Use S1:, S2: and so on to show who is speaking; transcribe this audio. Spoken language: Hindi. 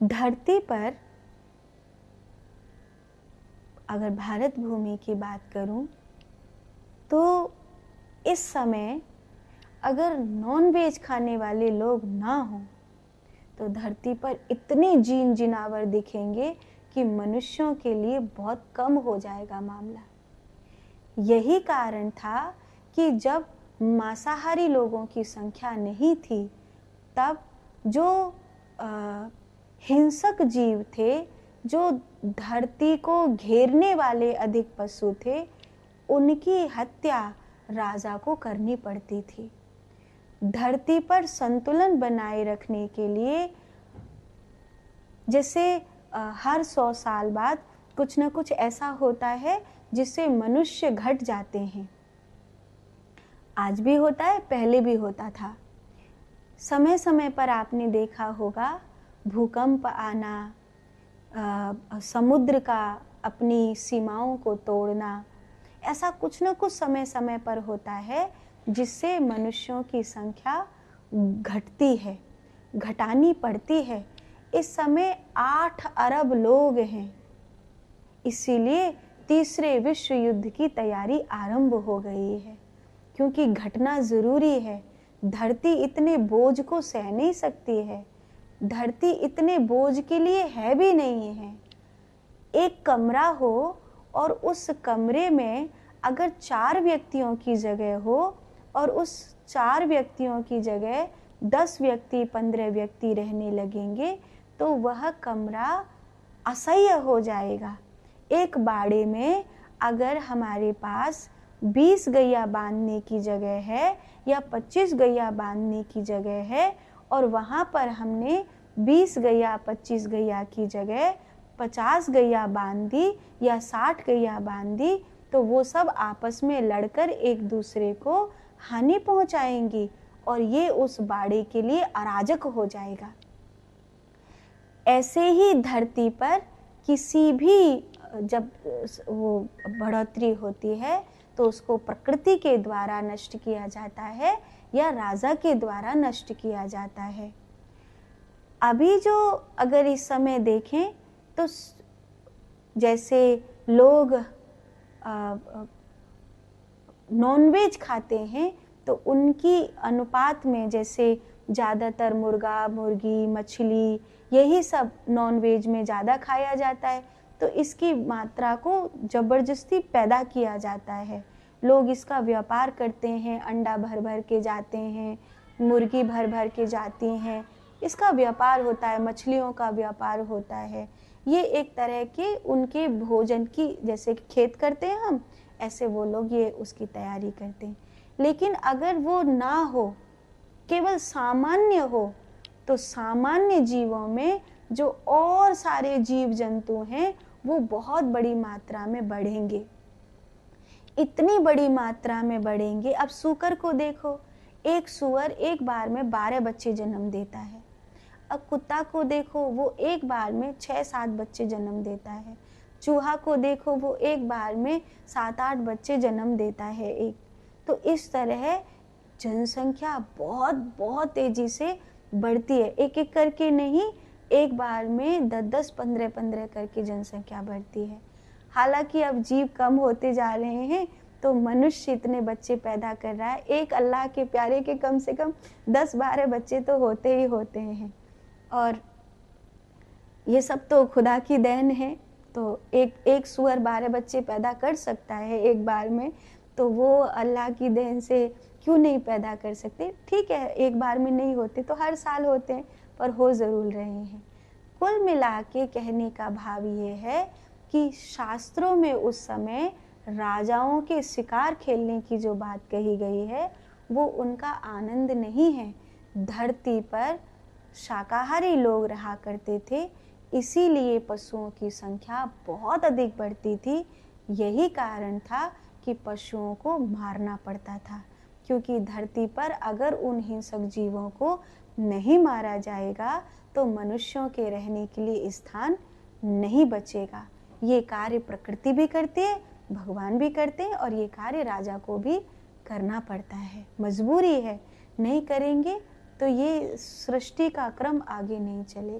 S1: धरती पर अगर भारत भूमि की बात करूं तो इस समय अगर नॉनवेज खाने वाले लोग ना हों तो धरती पर इतने जीन जिनावर दिखेंगे कि मनुष्यों के लिए बहुत कम हो जाएगा मामला। यही कारण था कि जब मांसाहारी लोगों की संख्या नहीं थी तब जो हिंसक जीव थे, जो धरती को घेरने वाले अधिक पशु थे, उनकी हत्या राजा को करनी पड़ती थी। धरती पर संतुलन बनाए रखने के लिए जैसे हर 100 साल बाद कुछ न कुछ ऐसा होता है जिससे मनुष्य घट जाते हैं। आज भी होता है, पहले भी होता था। समय समय पर आपने देखा होगा भूकंप आना, समुद्र का अपनी सीमाओं को तोड़ना, ऐसा कुछ न कुछ समय समय पर होता है जिससे मनुष्यों की संख्या घटती है, घटानी पड़ती है। इस समय 8 अरब लोग हैं, इसीलिए तीसरे विश्व युद्ध की तैयारी आरंभ हो गई है, क्योंकि घटना जरूरी है। धरती इतने बोझ को सह नहीं सकती है, धरती इतने बोझ के लिए है भी नहीं है। एक कमरा हो और उस कमरे में अगर 4 व्यक्तियों की जगह हो और उस 4 व्यक्तियों की जगह 10 व्यक्ति 15 व्यक्ति रहने लगेंगे तो वह कमरा असह्य हो जाएगा। एक बाड़े में अगर हमारे पास 20 गैया बांधने की जगह है या 25 गैया बांधने की जगह है और वहाँ पर हमने 20 गैया 25 गैया की जगह 50 गैया बांध दी या 60 गैया बांध दी तो वो सब आपस में लड़कर एक दूसरे को हानि पहुंचाएंगी और ये उस बाड़े के लिए अराजक हो जाएगा। ऐसे ही धरती पर किसी भी जब वो बढ़ोतरी होती है तो उसको प्रकृति के द्वारा नष्ट किया जाता है या राजा के द्वारा नष्ट किया जाता है। अभी जो अगर इस समय देखें तो जैसे लोग नॉनवेज खाते हैं तो उनकी अनुपात में जैसे ज़्यादातर मुर्गा मुर्गी मछली यही सब नॉनवेज में ज़्यादा खाया जाता है, तो इसकी मात्रा को ज़बरदस्ती पैदा किया जाता है। लोग इसका व्यापार करते हैं, अंडा भर भर के जाते हैं, मुर्गी भर भर के जाती हैं, इसका व्यापार होता है, मछलियों का व्यापार होता है। ये एक तरह के उनके भोजन की, जैसे खेत करते हैं हम, ऐसे वो लोग ये उसकी तैयारी करते हैं। लेकिन अगर वो ना हो, केवल सामान्य हो, तो सामान्य जीवों में जो और सारे जीव जंतु हैं वो बहुत बड़ी मात्रा में बढ़ेंगे, इतनी बड़ी मात्रा में बढ़ेंगे। अब सूकर को देखो, एक सूअर एक बार में 12 बच्चे जन्म देता है। अब कुत्ता को देखो, वो एक बार में 6-7 बच्चे जन्म देता है। चूहा को देखो, वो एक बार में 7-8 बच्चे जन्म देता है एक। तो इस तरह जनसंख्या बहुत बहुत तेजी से बढ़ती है, एक एक करके नहीं, एक बार में 10-10 15-15 करके जनसंख्या बढ़ती है। हालांकि अब जीव कम होते जा रहे हैं तो मनुष्य इतने बच्चे पैदा कर रहा है, एक अल्लाह के प्यारे के कम से कम 10-12 बच्चे तो होते ही होते हैं। और ये सब तो खुदा की देन है। तो एक सूअर 12 बच्चे पैदा कर सकता है एक बार में, तो वो अल्लाह की देन से क्यों नहीं पैदा कर सकते। ठीक है, एक बार में नहीं होते तो हर साल होते हैं, पर हो ज़रूर रहे हैं। कुल मिला के कहने का भाव ये है कि शास्त्रों में उस समय राजाओं के शिकार खेलने की जो बात कही गई है वो उनका आनंद नहीं है। धरती पर शाकाहारी लोग रहा करते थे, इसीलिए पशुओं की संख्या बहुत अधिक बढ़ती थी। यही कारण था कि पशुओं को मारना पड़ता था, क्योंकि धरती पर अगर उन हिंसक जीवों को नहीं मारा जाएगा तो मनुष्यों के रहने के लिए स्थान नहीं बचेगा। ये कार्य प्रकृति भी करती है, भगवान भी करते हैं, और ये कार्य राजा को भी करना पड़ता है, मजबूरी है। नहीं करेंगे तो ये सृष्टि का क्रम आगे नहीं चलेगा।